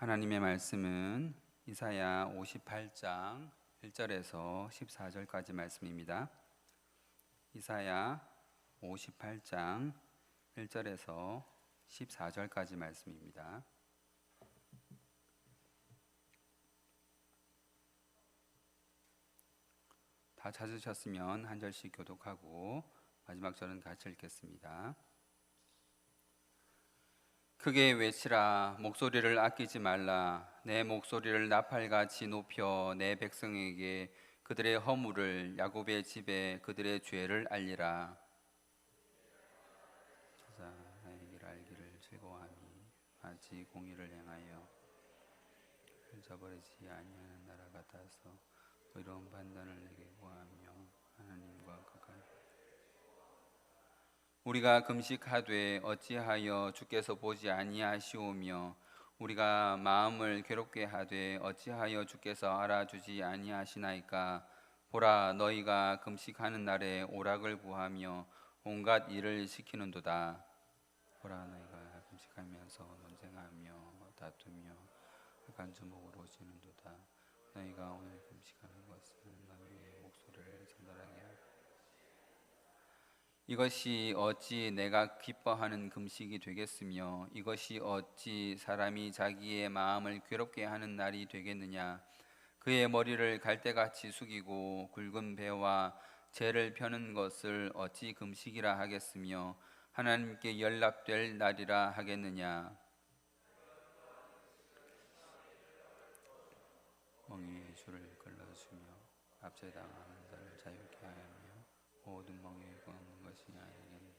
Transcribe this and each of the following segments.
하나님의 말씀은 이사야 58장 1절에서 14절까지 말씀입니다. 이사야 58장 1절에서 14절까지 말씀입니다. 다 찾으셨으면 한 절씩 교독하고 마지막 절은 같이 읽겠습니다. 크게 외치라. 목소리를 아끼지 말라. 내 목소리를 나팔같이 높여 내 백성에게 그들의 허물을, 야곱의 집에 그들의 죄를 알리라. 자, 나의 길 알기를 즐거워하니 마치 공의를 행하여 잊어버리지 아니하는 나라 같아서 의로운 판단을 내게 구하며 하나님과 가까이. 우리가 금식하되 어찌하여 주께서 보지 아니하시오며 우리가 마음을 괴롭게 하되 어찌하여 주께서 알아주지 아니하시나이까. 보라, 너희가 금식하는 날에 오락을 구하며 온갖 일을 시키는도다. 보라, 너희가 금식하면서 논쟁하며 다투며 약간 주목으로 오시는도다. 너희가 오늘 금식하는 것은 너희의 목소리를 전달하게 하라. 이것이 어찌 내가 기뻐하는 금식이 되겠으며 이것이 어찌 사람이 자기의 마음을 괴롭게 하는 날이 되겠느냐. 그의 머리를 갈대같이 숙이고 굵은 배와 재를 펴는 것을 어찌 금식이라 하겠으며 하나님께 연락될 날이라 하겠느냐. 멍에의 줄을 걸러주며 압제당하는 자를 자유케 하며 모든 멍에에 끊는 것이 아니겠느냐.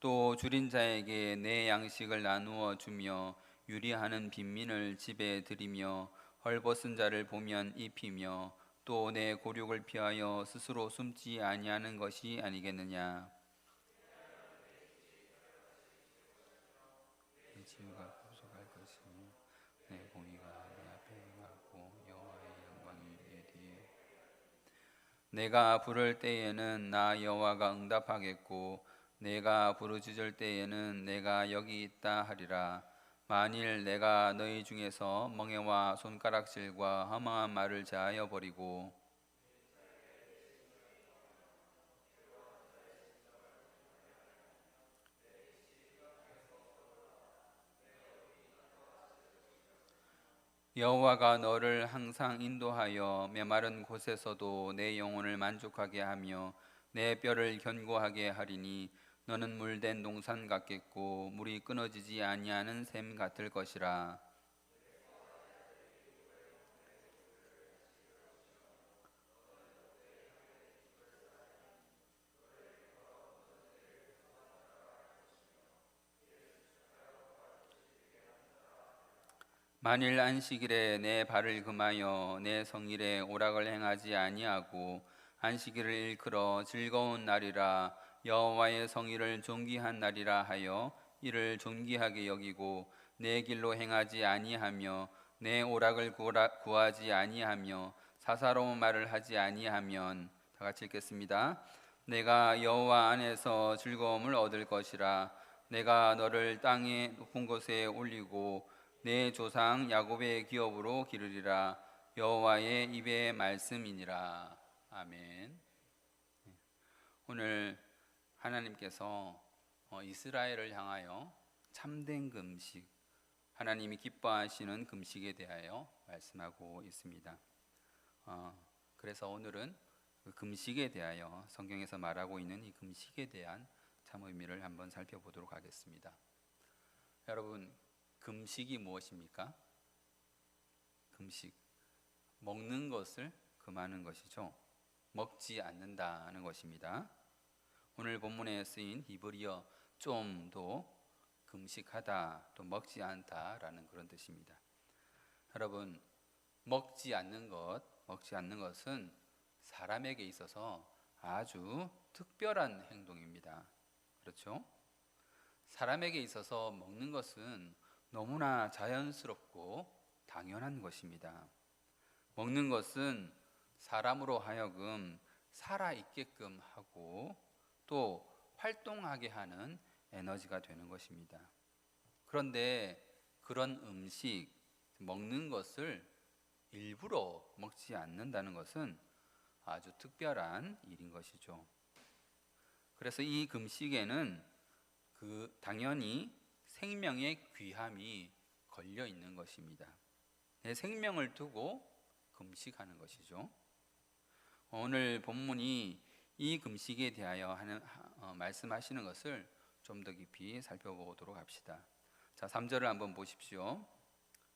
또 줄인 자에게 내 양식을 나누어 주며 유리하는 빈민을 집에 들이며 헐벗은 자를 보면 입히며 또 내 고륙을 피하여 스스로 숨지 아니하는 것이 아니겠느냐. 내 치유가 급속할 것이며 내 공의가 내 앞에 행하고 여호와의 영광이 내 뒤에. 내가 부를 때에는 나 여호와가 응답하겠고 내가 부르짖을 때에는 내가 여기 있다 하리라. 만일 내가 너희 중에서 멍에와 손가락질과 허망한 말을 제하여 버리고 여호와가 너를 항상 인도하여 메마른 곳에서도 내 영혼을 만족하게 하며 내 뼈를 견고하게 하리니 너는 물된 동산 같겠고 물이 끊어지지 아니하는 샘 같을 것이라. 만일 안식일에 내 발을 금하여 내 성일에 오락을 행하지 아니하고 안식일을 일컬어 즐거운 날이라 여호와의 성일을 존귀한 날이라 하여 이를 존귀하게 여기고 내 길로 행하지 아니하며 내 오락을 구하지 아니하며 사사로운 말을 하지 아니하면. 다 같이 읽겠습니다. 내가 여호와 안에서 즐거움을 얻을 것이라. 내가 너를 땅의 높은 곳에 올리고 내 조상 야곱의 기업으로 기르리라. 여호와의 입의 말씀이니라. 아멘. 오늘 하나님께서 이스라엘을 향하여 참된 금식, 하나님이 기뻐하시는 금식에 대하여 말씀하고 있습니다. 그래서 오늘은 그 금식에 대하여 성경에서 말하고 있는 이 금식에 대한 참 의미를 한번 살펴보도록 하겠습니다. 여러분, 금식이 무엇입니까? 금식, 먹는 것을 금하는 것이죠. 먹지 않는다는 것입니다. 오늘 본문에 쓰인 히브리어 좀도 금식하다, 또 먹지 않다라는 그런 뜻입니다. 여러분, 먹지 않는 것은 사람에게 있어서 아주 특별한 행동입니다. 그렇죠? 사람에게 있어서 먹는 것은 너무나 자연스럽고 당연한 것입니다. 먹는 것은 사람으로 하여금 살아있게끔 하고 또 활동하게 하는 에너지가 되는 것입니다. 그런데 그런 음식, 먹는 것을 일부러 먹지 않는다는 것은 아주 특별한 일인 것이죠. 그래서 이 금식에는 당연히 생명의 귀함이 걸려 있는 것입니다. 내 생명을 두고 금식하는 것이죠. 오늘 본문이 이 금식에 대하여 말씀하시는 것을 좀 더 깊이 살펴보도록 합시다. 자, 3절을 한번 보십시오.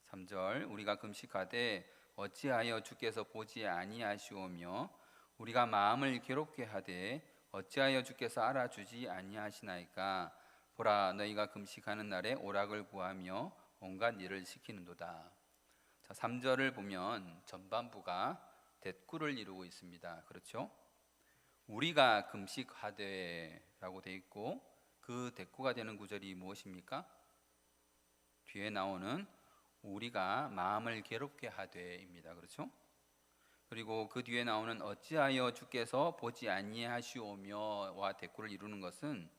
3절, 우리가 금식하되 어찌하여 주께서 보지 아니하시오며 우리가 마음을 괴롭게 하되 어찌하여 주께서 알아주지 아니하시나이까. 보라, 너희가 금식하는 날에 오락을 구하며 온갖 일을 시키는도다. 자, 3절을 보면 전반부가 대꾸를 이루고 있습니다. 그렇죠? 우리가 금식하되 라고 되어 있고, 그 대꾸가 되는 구절이 무엇입니까? 뒤에 나오는 우리가 마음을 괴롭게 하되입니다. 그렇죠? 그리고 그 뒤에 나오는 어찌하여 주께서 보지 아니하시오며와 대꾸를 이루는 것은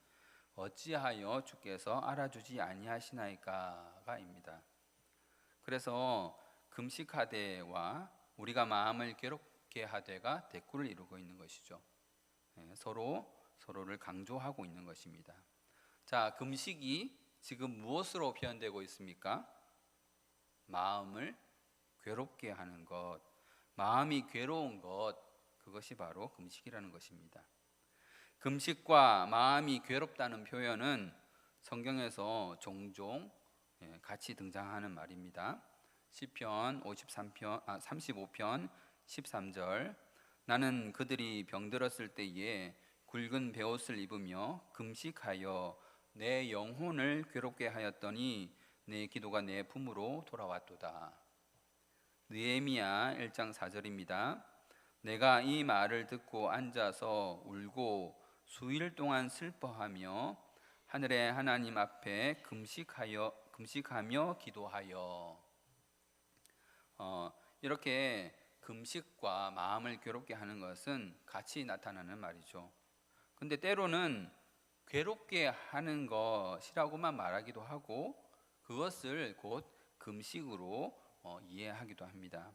어찌하여 주께서 알아주지 아니하시나이까가입니다. 그래서 금식하되와 우리가 마음을 괴롭게 하되가 대꾸를 이루고 있는 것이죠. 서로를 강조하고 있는 것입니다. 자, 금식이 지금 무엇으로 표현되고 있습니까? 마음을 괴롭게 하는 것, 마음이 괴로운 것, 그것이 바로 금식이라는 것입니다. 금식과 마음이 괴롭다는 표현은 성경에서 종종 같이 등장하는 말입니다. 시편 35편 13절, 나는 그들이 병들었을 때에 굵은 베옷을 입으며 금식하여 내 영혼을 괴롭게 하였더니 내 기도가 내 품으로 돌아왔도다. 느헤미야 1장 4절입니다. 내가 이 말을 듣고 앉아서 울고 수일 동안 슬퍼하며 하늘의 하나님 앞에 금식하며 기도하여. 이렇게 금식과 마음을 괴롭게 하는 것은 같이 나타나는 말이죠. 근데 때로는 괴롭게 하는 것이라고만 말하기도 하고 그것을 곧 금식으로 이해하기도 합니다.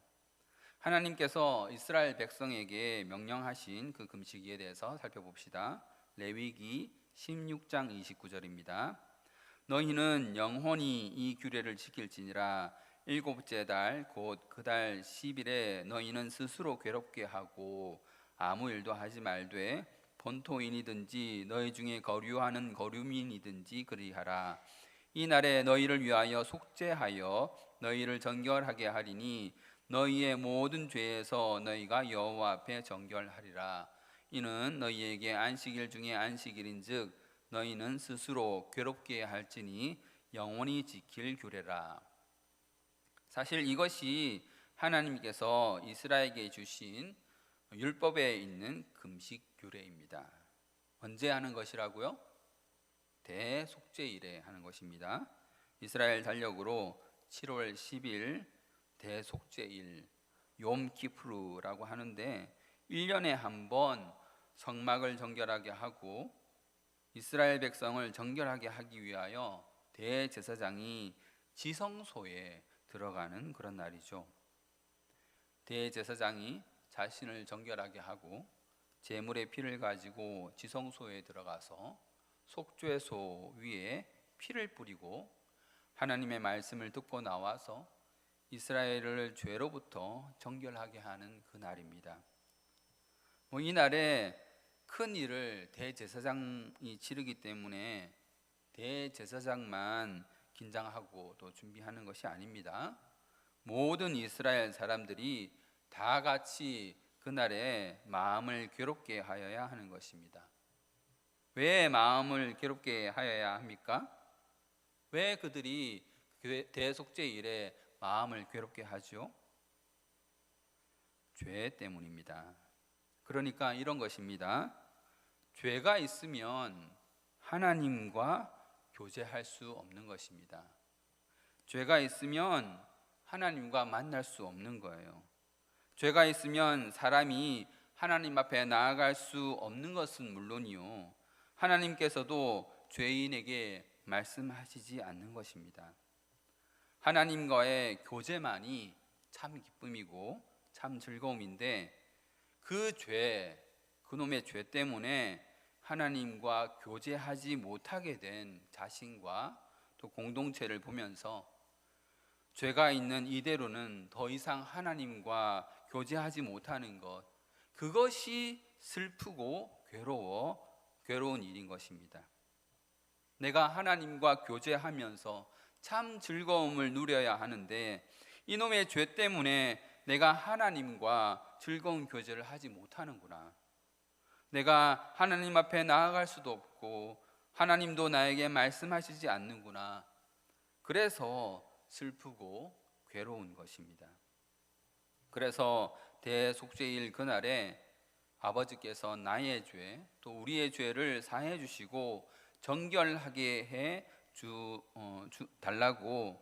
하나님께서 이스라엘 백성에게 명령하신 그 금식에 대해서 살펴봅시다. 레위기 16장 29절입니다. 너희는 영원히 이 규례를 지킬지니라. 일곱째 달 곧 그 달 10일에 너희는 스스로 괴롭게 하고 아무 일도 하지 말되 본토인이든지 너희 중에 거류하는 거류민이든지 그리하라. 이 날에 너희를 위하여 속죄하여 너희를 정결하게 하리니 너희의 모든 죄에서 너희가 여호와 앞에 정결하리라. 이는 너희에게 안식일 중에 안식일인즉 너희는 스스로 괴롭게 할지니 영원히 지킬 규례라. 사실 이것이 하나님께서 이스라엘에게 주신 율법에 있는 금식 규례입니다. 언제 하는 것이라고요? 대속죄일에 하는 것입니다. 이스라엘 달력으로 7월 10일 대속죄일 욤키프루라고 하는데 1년에 한 번 성막을 정결하게 하고 이스라엘 백성을 정결하게 하기 위하여 대제사장이 지성소에 들어가는 그런 날이죠. 대제사장이 자신을 정결하게 하고 제물의 피를 가지고 지성소에 들어가서 속죄소 위에 피를 뿌리고 하나님의 말씀을 듣고 나와서 이스라엘을 죄로부터 정결하게 하는 그 날입니다. 이 날에 큰 일을 대제사장이 치르기 때문에 대제사장만 긴장하고 또 준비하는 것이 아닙니다. 모든 이스라엘 사람들이 다 같이 그날에 마음을 괴롭게 하여야 하는 것입니다. 왜 마음을 괴롭게 하여야 합니까? 왜 그들이 대속죄일에 마음을 괴롭게 하죠? 죄 때문입니다. 그러니까 이런 것입니다. 죄가 있으면 하나님과 교제할 수 없는 것입니다. 죄가 있으면 하나님과 만날 수 없는 거예요. 죄가 있으면 사람이 하나님 앞에 나아갈 수 없는 것은 물론이요, 하나님께서도 죄인에게 말씀하시지 않는 것입니다. 하나님과의 교제만이 참 기쁨이고 참 즐거움인데 그놈의 죄 때문에 하나님과 교제하지 못하게 된 자신과 또 공동체를 보면서 죄가 있는 이대로는 더 이상 하나님과 교제하지 못하는 것, 그것이 슬프고 괴로운 일인 것입니다. 내가 하나님과 교제하면서 참 즐거움을 누려야 하는데 이놈의 죄 때문에 내가 하나님과 즐거운 교제를 하지 못하는구나. 내가 하나님 앞에 나아갈 수도 없고 하나님도 나에게 말씀하시지 않는구나. 그래서 슬프고 괴로운 것입니다. 그래서 대속죄일 그날에 아버지께서 나의 죄 또 우리의 죄를 사해 주시고 정결하게 해 달라고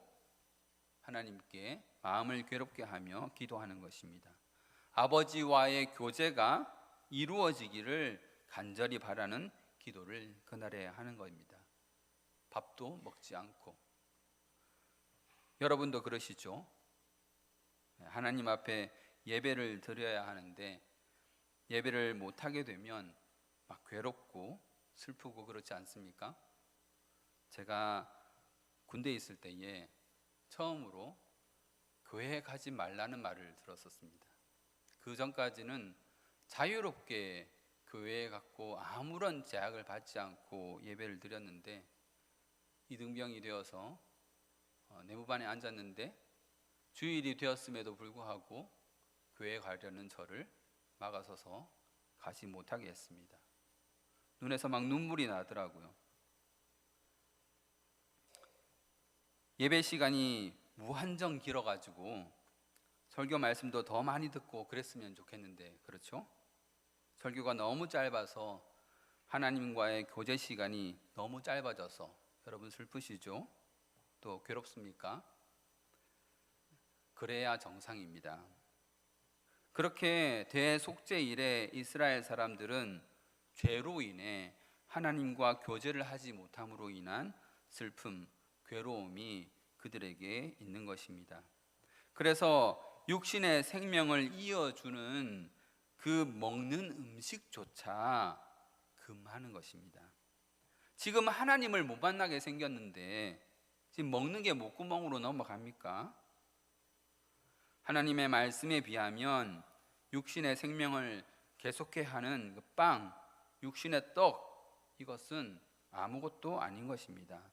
하나님께 마음을 괴롭게 하며 기도하는 것입니다. 아버지와의 교제가 이루어지기를 간절히 바라는 기도를 그날에 하는 겁니다. 밥도 먹지 않고. 여러분도 그러시죠? 하나님 앞에 예배를 드려야 하는데 예배를 못하게 되면 막 괴롭고 슬프고 그렇지 않습니까? 제가 군대에 있을 때에 처음으로 교회에 가지 말라는 말을 들었었습니다. 그 전까지는 자유롭게 교회에 갔고 아무런 제약을 받지 않고 예배를 드렸는데 이등병이 되어서 내무반에 앉았는데 주일이 되었음에도 불구하고 교회에 가려는 저를 막아서서 가지 못하게 했습니다. 눈에서 막 눈물이 나더라고요. 예배 시간이 무한정 길어가지고 설교 말씀도 더 많이 듣고 그랬으면 좋겠는데 그렇죠? 설교가 너무 짧아서 하나님과의 교제 시간이 너무 짧아져서 여러분 슬프시죠? 또 괴롭습니까? 그래야 정상입니다. 그렇게 대속죄일에 이스라엘 사람들은 죄로 인해 하나님과 교제를 하지 못함으로 인한 슬픔, 괴로움이 그들에게 있는 것입니다. 그래서 육신의 생명을 이어주는 그 먹는 음식조차 금하는 것입니다. 지금 하나님을 못 만나게 생겼는데 지금 먹는 게 목구멍으로 넘어갑니까? 하나님의 말씀에 비하면 육신의 생명을 계속해 하는 그 빵, 육신의 떡, 이것은 아무것도 아닌 것입니다.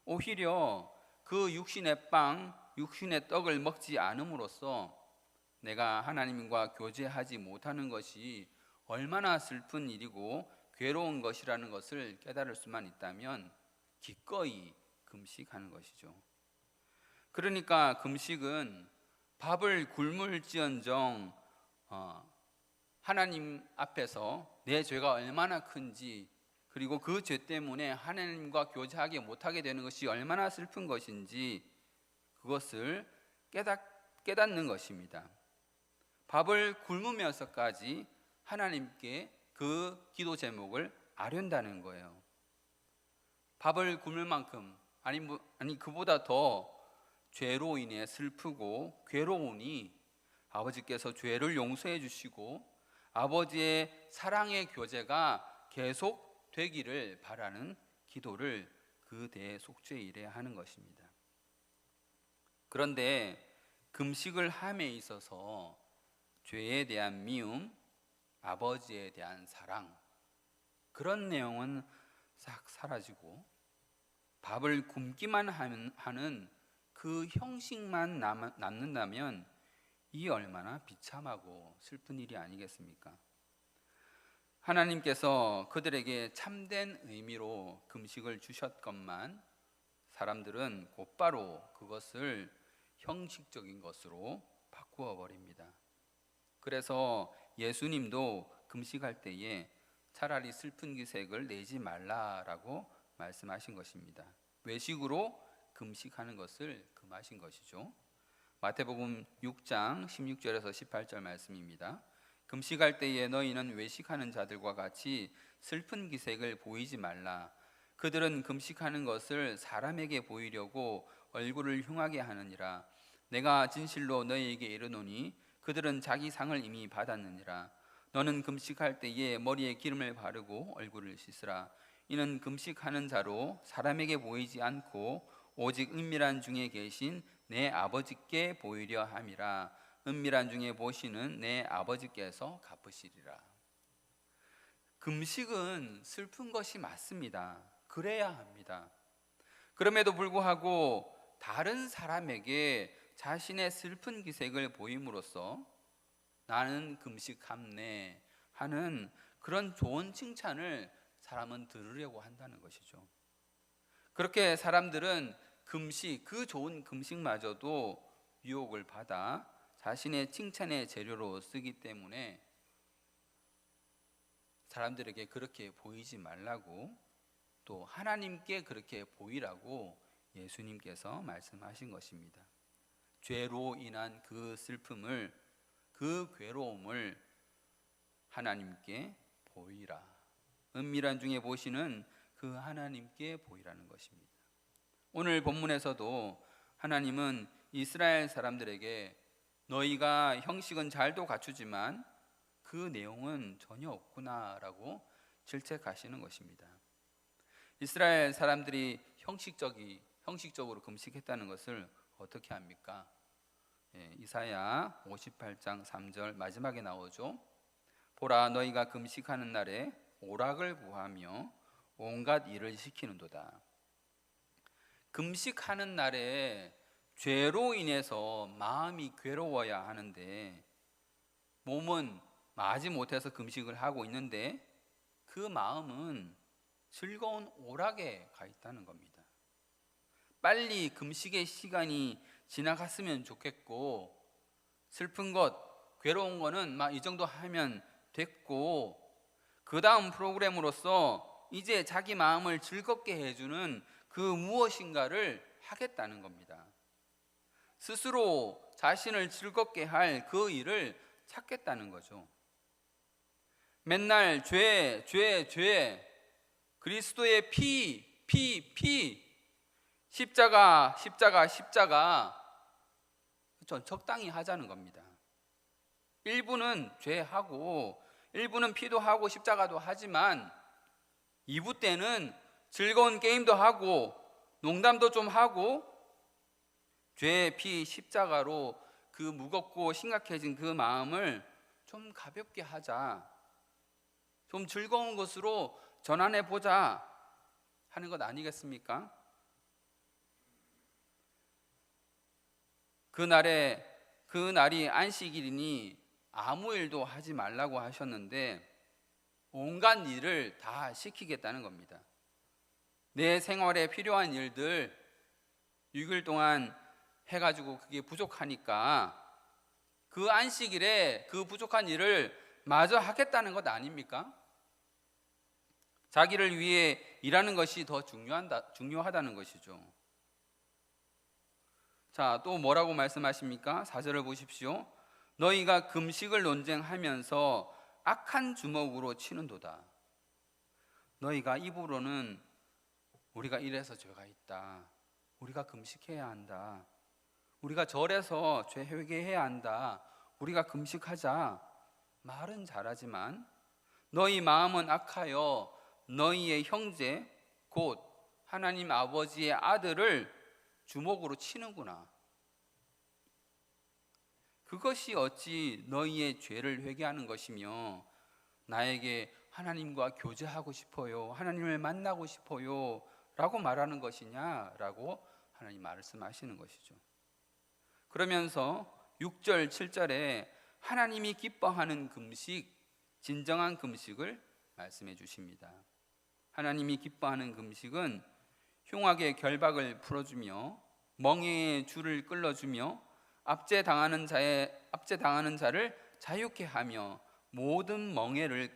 오히려 그 육신의 빵, 육신의 떡을 먹지 않음으로써 내가 하나님과 교제하지 못하는 것이 얼마나 슬픈 일이고 괴로운 것이라는 것을 깨달을 수만 있다면 기꺼이 금식하는 것이죠. 그러니까 금식은 밥을 굶을지언정 하나님 앞에서 내 죄가 얼마나 큰지 그리고 그 죄 때문에 하나님과 교제하지 못하게 되는 것이 얼마나 슬픈 것인지 그것을 깨닫는 것입니다. 밥을 굶으면서까지 하나님께 그 기도 제목을 아련다는 거예요. 밥을 굶을 만큼 아니 그보다 더 죄로 인해 슬프고 괴로우니 아버지께서 죄를 용서해 주시고 아버지의 사랑의 교제가 계속 되기를 바라는 기도를 그 대속죄일에 하는 것입니다. 그런데 금식을 함에 있어서 죄에 대한 미움, 아버지에 대한 사랑, 그런 내용은 싹 사라지고 밥을 굶기만 하는 그 형식만 남는다면 이 얼마나 비참하고 슬픈 일이 아니겠습니까? 하나님께서 그들에게 참된 의미로 금식을 주셨건만 사람들은 곧바로 그것을 형식적인 것으로 바꾸어 버립니다. 그래서 예수님도 금식할 때에 차라리 슬픈 기색을 내지 말라라고 말씀하신 것입니다. 외식으로 금식하는 것을 금하신 것이죠. 마태복음 6장 16절에서 18절 말씀입니다. 금식할 때에 너희는 외식하는 자들과 같이 슬픈 기색을 보이지 말라. 그들은 금식하는 것을 사람에게 보이려고 얼굴을 흉하게 하느니라. 내가 진실로 너희에게 이르노니 그들은 자기 상을 이미 받았느니라. 너는 금식할 때에 머리에 기름을 바르고 얼굴을 씻으라. 이는 금식하는 자로 사람에게 보이지 않고 오직 은밀한 중에 계신 내 아버지께 보이려 함이라. 은밀한 중에 보시는 내 아버지께서 갚으시리라. 금식은 슬픈 것이 맞습니다. 그래야 합니다. 그럼에도 불구하고 다른 사람에게 자신의 슬픈 기색을 보임으로써 나는 금식함네 하는 그런 좋은 칭찬을 사람은 들으려고 한다는 것이죠. 그렇게 사람들은 금식, 그 좋은 금식마저도 유혹을 받아 자신의 칭찬의 재료로 쓰기 때문에 사람들에게 그렇게 보이지 말라고, 또 하나님께 그렇게 보이라고 예수님께서 말씀하신 것입니다. 죄로 인한 그 슬픔을, 그 괴로움을 하나님께 보이라. 은밀한 중에 보시는 그 하나님께 보이라는 것입니다. 오늘 본문에서도 하나님은 이스라엘 사람들에게 너희가 형식은 잘도 갖추지만 그 내용은 전혀 없구나라고 질책하시는 것입니다. 이스라엘 사람들이 형식적으로 금식했다는 것을 어떻게 합니까? 이사야 58장 3절 마지막에 나오죠. 보라, 너희가 금식하는 날에 오락을 구하며 온갖 일을 시키는도다. 금식하는 날에 죄로 인해서 마음이 괴로워야 하는데 몸은 마지 못해서 금식을 하고 있는데 그 마음은 즐거운 오락에 가 있다는 겁니다. 빨리 금식의 시간이 지나갔으면 좋겠고, 슬픈 것, 괴로운 거는 막 이 정도 하면 됐고, 그 다음 프로그램으로서 이제 자기 마음을 즐겁게 해주는 그 무엇인가를 하겠다는 겁니다. 스스로 자신을 즐겁게 할 그 일을 찾겠다는 거죠. 맨날 죄, 그리스도의 피, 십자가, 전 적당히 하자는 겁니다. 일부는 죄하고 일부는 피도 하고 십자가도 하지만 2부 때는 즐거운 게임도 하고 농담도 좀 하고 죄, 피, 십자가로 그 무겁고 심각해진 그 마음을 좀 가볍게 하자, 좀 즐거운 것으로 전환해 보자 하는 것 아니겠습니까? 그날이 안식일이니 아무 일도 하지 말라고 하셨는데 온갖 일을 다 시키겠다는 겁니다. 내 생활에 필요한 일들 6일 동안 해가지고 그게 부족하니까 그 안식일에 그 부족한 일을 마저 하겠다는 것 아닙니까? 자기를 위해 일하는 것이 더 중요하다는 것이죠. 자, 또 뭐라고 말씀하십니까? 4절을 보십시오. 너희가 금식을 논쟁하면서 악한 주먹으로 치는도다. 너희가 입으로는 우리가 이래서 죄가 있다, 우리가 금식해야 한다, 우리가 절에서 죄 회개해야 한다, 우리가 금식하자 말은 잘하지만 너희 마음은 악하여 너희의 형제 곧 하나님 아버지의 아들을 주먹으로 치는구나. 그것이 어찌 너희의 죄를 회개하는 것이며 나에게 하나님과 교제하고 싶어요, 하나님을 만나고 싶어요 라고 말하는 것이냐라고 하나님 말씀하시는 것이죠. 그러면서 6절 7절에 하나님이 기뻐하는 금식, 진정한 금식을 말씀해 주십니다. 하나님이 기뻐하는 금식은 흉악의 결박을 풀어주며 멍에의 줄을 끌어주며 압제 당하는 자를 자유케 하며 모든 멍에를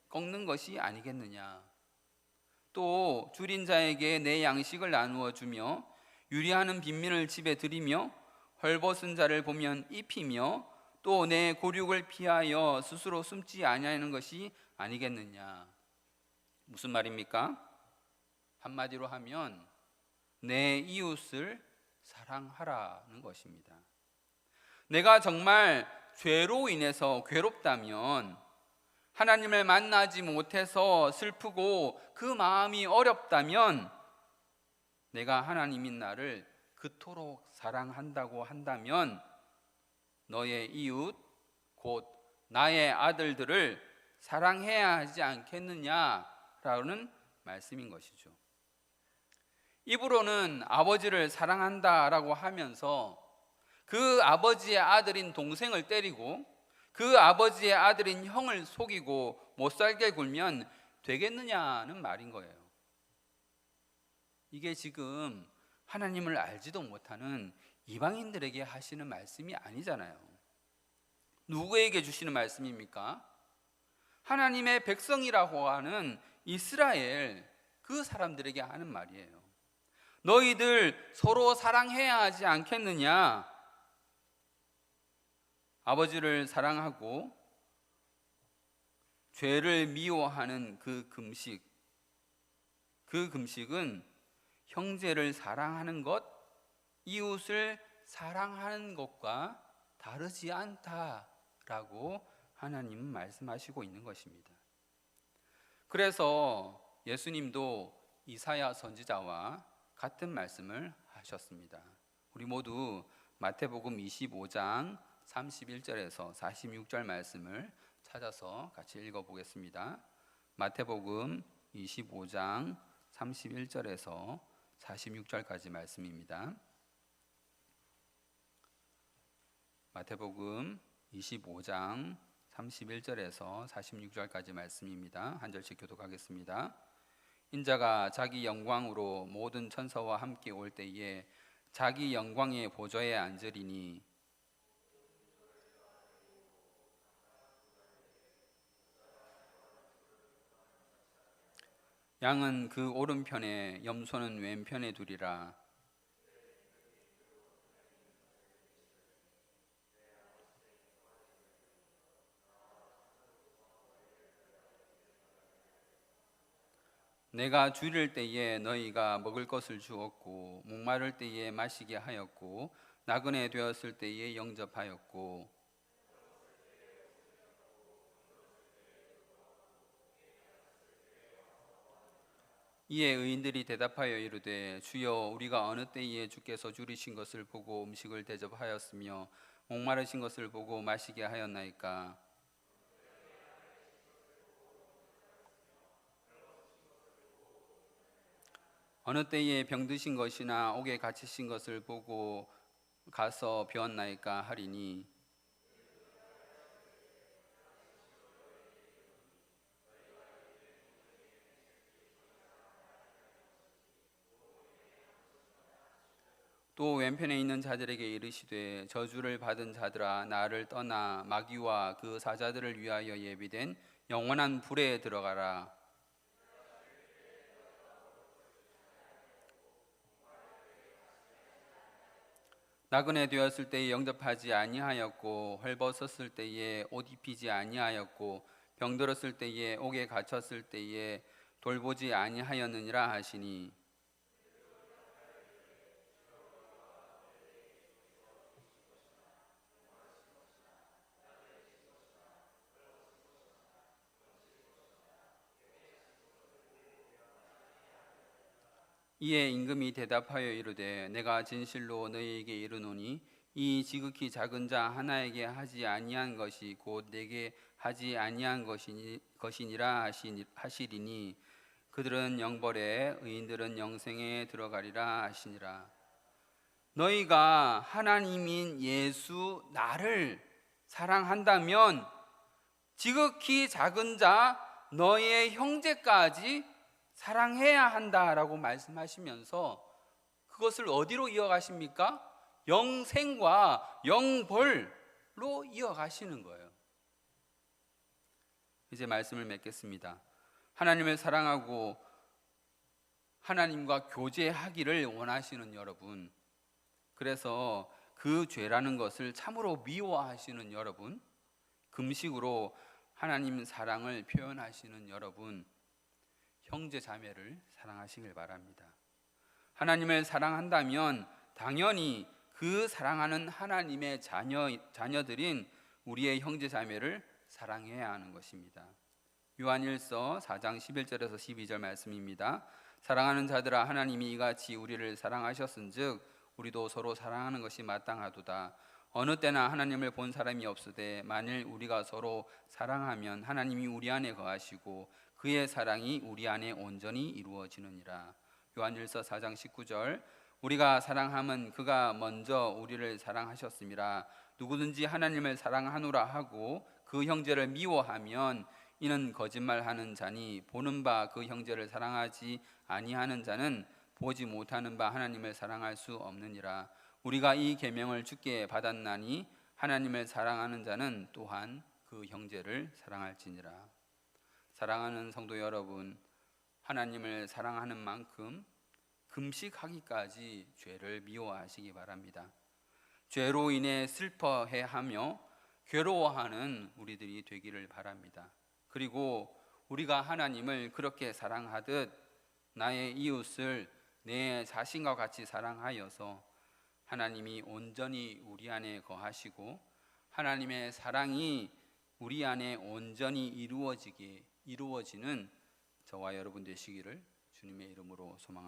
꺾는 것이 아니겠느냐. 또 줄인 자에게 내 양식을 나누어 주며 유리하는 빈민을 집에 들이며 헐벗은 자를 보면 입히며 또 내 고륙을 피하여 스스로 숨지 아니하는 것이 아니겠느냐. 무슨 말입니까? 한마디로 하면 내 이웃을 사랑하라는 것입니다. 내가 정말 죄로 인해서 괴롭다면, 하나님을 만나지 못해서 슬프고 그 마음이 어렵다면, 내가 하나님인 나를 그토록 사랑한다고 한다면 너의 이웃, 곧 나의 아들들을 사랑해야 하지 않겠느냐라는 말씀인 것이죠. 입으로는 아버지를 사랑한다라고 하면서 그 아버지의 아들인 동생을 때리고 그 아버지의 아들인 형을 속이고 못살게 굴면 되겠느냐는 말인 거예요. 이게 지금 하나님을 알지도 못하는 이방인들에게 하시는 말씀이 아니잖아요. 누구에게 주시는 말씀입니까? 하나님의 백성이라고 하는 이스라엘, 그 사람들에게 하는 말이에요. 너희들 서로 사랑해야 하지 않겠느냐? 아버지를 사랑하고 죄를 미워하는 그 금식은 형제를 사랑하는 것, 이웃을 사랑하는 것과 다르지 않다라고 하나님은 말씀하시고 있는 것입니다. 그래서 예수님도 이사야 선지자와 같은 말씀을 하셨습니다. 우리 모두 마태복음 25장 31절에서 46절 말씀을 찾아서 같이 읽어보겠습니다. 마태복음 25장 31절에서 46절까지 말씀입니다. 마태복음 25장 31절에서 46절까지 말씀입니다. 한 절씩 교독하겠습니다. 인자가 자기 영광으로 모든 천사와 함께 올 때에 자기 영광의 보좌에 앉으리니 양은 그 오른편에 염소는 왼편에 두리라. 내가 줄일 때에 너희가 먹을 것을 주었고 목마를 때에 마시게 하였고 나그네 되었을 때에 영접하였고 이에 의인들이 대답하여 이르되 주여 우리가 어느 때에 주께서 줄이신 것을 보고 음식을 대접하였으며 목마르신 것을 보고 마시게 하였나이까. 어느 때에 병드신 것이나 옥에 갇히신 것을 보고 가서 배웠나이까 하리니 또 왼편에 있는 자들에게 이르시되 저주를 받은 자들아 나를 떠나 마귀와 그 사자들을 위하여 예비된 영원한 불에 들어가라. 나그네 되었을 때에 영접하지 아니하였고 헐벗었을 때에 옷 입히지 아니하였고 병들었을 때에 옥에 갇혔을 때에 돌보지 아니하였느니라 하시니 이에 임금이 대답하여 이르되 내가 진실로 너희에게 이르노니 이 지극히 작은 자 하나에게 하지 아니한 것이 곧 내게 하지 아니한 것이니라 하시리니 그들은 영벌에 의인들은 영생에 들어가리라 하시니라. 너희가 하나님인 예수 나를 사랑한다면 지극히 작은 자 너희의 형제까지 사랑해야 한다라고 말씀하시면서 그것을 어디로 이어가십니까? 영생과 영벌로 이어가시는 거예요. 이제 말씀을 맺겠습니다. 하나님을 사랑하고 하나님과 교제하기를 원하시는 여러분, 그래서 그 죄라는 것을 참으로 미워하시는 여러분, 금식으로 하나님 사랑을 표현하시는 여러분, 형제 자매를 사랑하시길 바랍니다. 하나님을 사랑한다면 당연히 그 사랑하는 하나님의 자녀들인 우리의 형제자매를 사랑해야 하는 것입니다. 요한일서 4장 11절에서 12절 말씀입니다. 사랑하는 자들아, 하나님이 이같이 우리를 사랑하셨은즉 우리도 서로 사랑하는 것이 마땅하도다. 어느 때나 하나님을 본 사람이 없으되 만일 우리가 서로 사랑하면 하나님이 우리 안에 거하시고 그의 사랑이 우리 안에 온전히 이루어지느니라. 요한일서 4장 19절, 우리가 사랑함은 그가 먼저 우리를 사랑하셨음이라. 누구든지 하나님을 사랑하노라 하고 그 형제를 미워하면 이는 거짓말하는 자니 보는 바 그 형제를 사랑하지 아니하는 자는 보지 못하는 바 하나님을 사랑할 수 없느니라. 우리가 이 계명을 주께 받았나니 하나님을 사랑하는 자는 또한 그 형제를 사랑할지니라. 사랑하는 성도 여러분, 하나님을 사랑하는 만큼 금식하기까지 죄를 미워하시기 바랍니다. 죄로 인해 슬퍼해하며 괴로워하는 우리들이 되기를 바랍니다. 그리고 우리가 하나님을 그렇게 사랑하듯 나의 이웃을 내 자신과 같이 사랑하여서 하나님이 온전히 우리 안에 거하시고 하나님의 사랑이 우리 안에 온전히 이루어지는 저와 여러분 되시기를 주님의 이름으로 소망합니다.